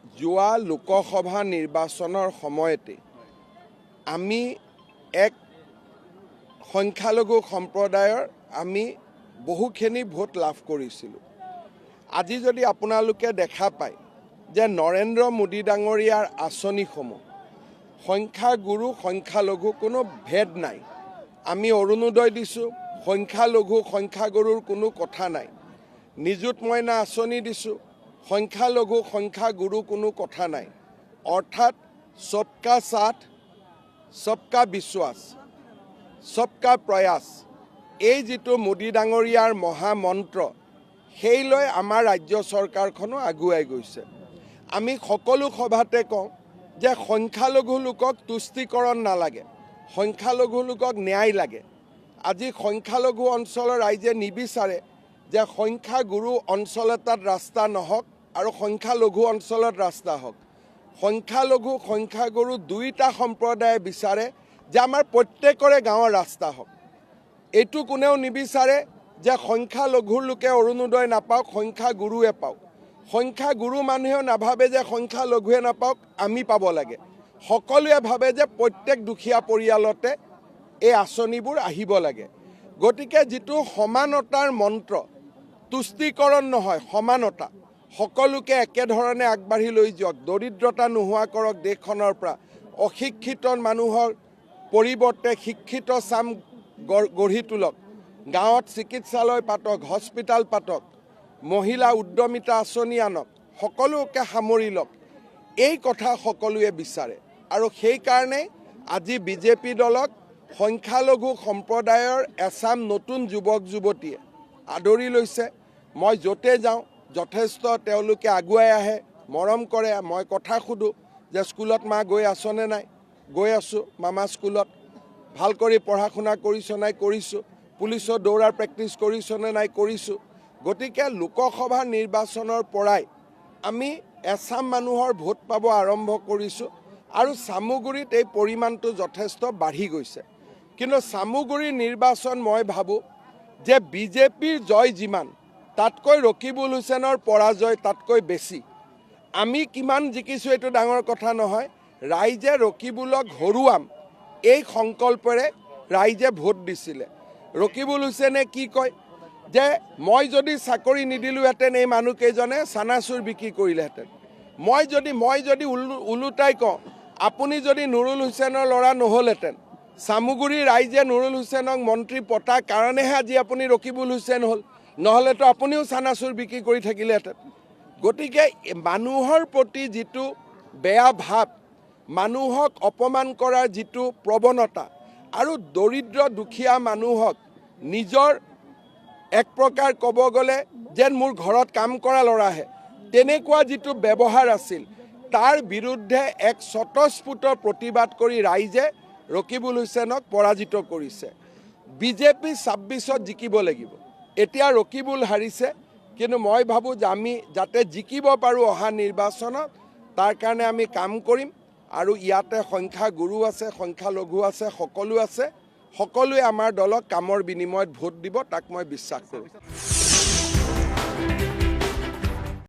যোৱা লোকসভা নিৰ্বাচনৰ সময়তে আমি এক সংখ্যালঘু সম্প্ৰদায়ৰ আমি বহুখিনি ভোট লাভ কৰিছিলোঁ। আজি যদি আপোনালোকে দেখা পায় যে নৰেন্দ্ৰ মোদী ডাঙৰীয়াৰ আঁচনিসমূহ সংখ্যাগুৰু সংখ্যালঘু কোনো ভেদ নাই। আমি অৰুণোদয় দিছোঁ, সংখ্যালঘু সংখ্যাগুৰুৰ কোনো কথা নাই। নিযুত মইনা আঁচনি দিছোঁ, সংখ্যালঘু সংখ্যাগুৰু কোনো কথা নাই। অৰ্থাৎ সবকা সাথ সবকা বিশ্বাস সবকা প্ৰয়াস, এই যিটো মোদী ডাঙৰীয়াৰ মহামন্ত্ৰ, সেইলৈ আমাৰ ৰাজ্য চৰকাৰখনো আগুৱাই গৈছে। আমি সকলো সভাতে কওঁ যে সংখ্যালঘু লোকক তুষ্টিকৰণ নালাগে, সংখ্যালঘু লোকক ন্যায় লাগে। আজি সংখ্যালঘু অঞ্চলৰ ৰাইজে নিবিচাৰে যে সংখ্যাগুৰু অঞ্চল এটাত ৰাস্তা নহওক আৰু সংখ্যালঘু অঞ্চলত ৰাস্তা হওক। সংখ্যালঘু সংখ্যাগুৰু দুইটা সম্প্ৰদায়ে বিচাৰে যে আমাৰ প্ৰত্যেকৰে গাঁৱৰ ৰাস্তা হওক। এইটো কোনেও নিবিচাৰে যে সংখ্যালঘুৰ লোকে অৰুণোদয় নাপাওক, সংখ্যাগুৰুৱে পাওক। সংখ্যাগুৰু মানুহেও নাভাবে যে সংখ্যালঘুৱে নাপাওক, আমি পাব লাগে। সকলোৱে ভাবে যে প্ৰত্যেক দুখীয়া পৰিয়ালতে এই আঁচনিবোৰ আহিব লাগে। গতিকে যিটো সমানতাৰ মন্ত্ৰ, তুষ্টিকৰণ নহয়, সমানতা, সকলোকে একেধৰণে আগবাঢ়ি লৈ যাওক, দৰিদ্ৰতা নোহোৱা কৰক দেশখনৰ পৰা, অশিক্ষিত মানুহৰ পৰিৱৰ্তে শিক্ষিত চাম গঢ়ি তোলক, গাঁৱত চিকিৎসালয় পাতক, হস্পিটাল পাতক, মহিলা উদ্যমিতা আঁচনি আনক, সকলোকে সামৰি লওক। এই কথা সকলোৱে বিচাৰে আৰু সেইকাৰণে আজি বিজেপি দলক সংখ্যালঘু সম্প্ৰদায়ৰ এচাম নতুন যুৱক যুৱতীয়ে আদৰি লৈছে। মই য'তে যাওঁ যথেষ্ট তেওঁলোকে আগুৱাই আহে, মৰম কৰে। মই কথা সোধোঁ যে স্কুলত মা গৈ আছনে নাই? গৈ আছোঁ মামা স্কুলত। ভাল কৰি পঢ়া শুনা কৰিছ নাই? কৰিছোঁ। পুলিচৰ দৌৰাৰ প্ৰেক্টিছ কৰিছনে নাই? কৰিছোঁ। গতিকে লোকসভা নিৰ্বাচনৰ পৰাই আমি এচাম মানুহৰ ভোট পাব আৰম্ভ কৰিছোঁ আৰু চামুগুৰিত এই পৰিমাণটো যথেষ্ট বাঢ়ি গৈছে। কিন্তু চামুগুৰিৰ নিৰ্বাচন মই ভাবোঁ যে বিজেপিৰ জয় যিমান, তাতকৈ ৰকিবুল হুছেইনৰ পৰাজয় তাতকৈ বেছি। আমি কিমান জিকিছোঁ এইটো ডাঙৰ কথা নহয়, ৰাইজে ৰকিবুলক হৰুৱাম এই সংকল্পৰে ৰাইজে ভোট দিছিলে। ৰকিবুল হুছেইনে কি কয় যে মই যদি চাকৰি নিদিলোহেঁতেন এই মানুহকেইজনে চানাচুৰ বিক্ৰী কৰিলেহেঁতেন। মই যদি ওলোটাই কওঁ, আপুনি যদি নুৰুল হুছেইনৰ ল'ৰা নহ'লহেঁতেন, চামুগুৰিৰ ৰাইজে নুৰুল হুছেইনক মন্ত্ৰী পতাৰ কাৰণেহে আজি আপুনি ৰকিবুল হুছেইন হ'ল, নহ'লেতো আপুনিও চানাচুৰ বিক্ৰী কৰি থাকিলেহেঁতেন। গতিকে মানুহৰ প্ৰতি যিটো বেয়া ভাৱ, মানুহক অপমান কৰাৰ যিটো প্ৰৱণতা আৰু দৰিদ্ৰ দুখীয়া মানুহক নিজৰ এক প্ৰকাৰ ক'ব গ'লে যেন মোৰ ঘৰত কাম কৰা ল'ৰাহে, তেনেকুৱা যিটো ব্যৱহাৰ আছিল, তাৰ বিৰুদ্ধে এক স্বতঃস্ফূৰ্ত প্ৰতিবাদ কৰি ৰাইজে ৰকিবুল হুছেইনক পৰাজিত কৰিছে। বিজেপি ২৬ত জিকিব লাগিব। এতিয়া ৰকিবুল হাৰিছে, কিন্তু মই ভাবোঁ যে আমি যাতে জিকিব পাৰোঁ অহা নিৰ্বাচনত, তাৰ কাৰণে আমি কাম কৰিম। আৰু ইয়াতে সংখ্যাগুৰু আছে, সংখ্যালঘু আছে, সকলো আছে। সকলোৱে আমাৰ দলক কামৰ বিনিময়ত ভোট দিব, তাক মই বিশ্বাস কৰোঁ।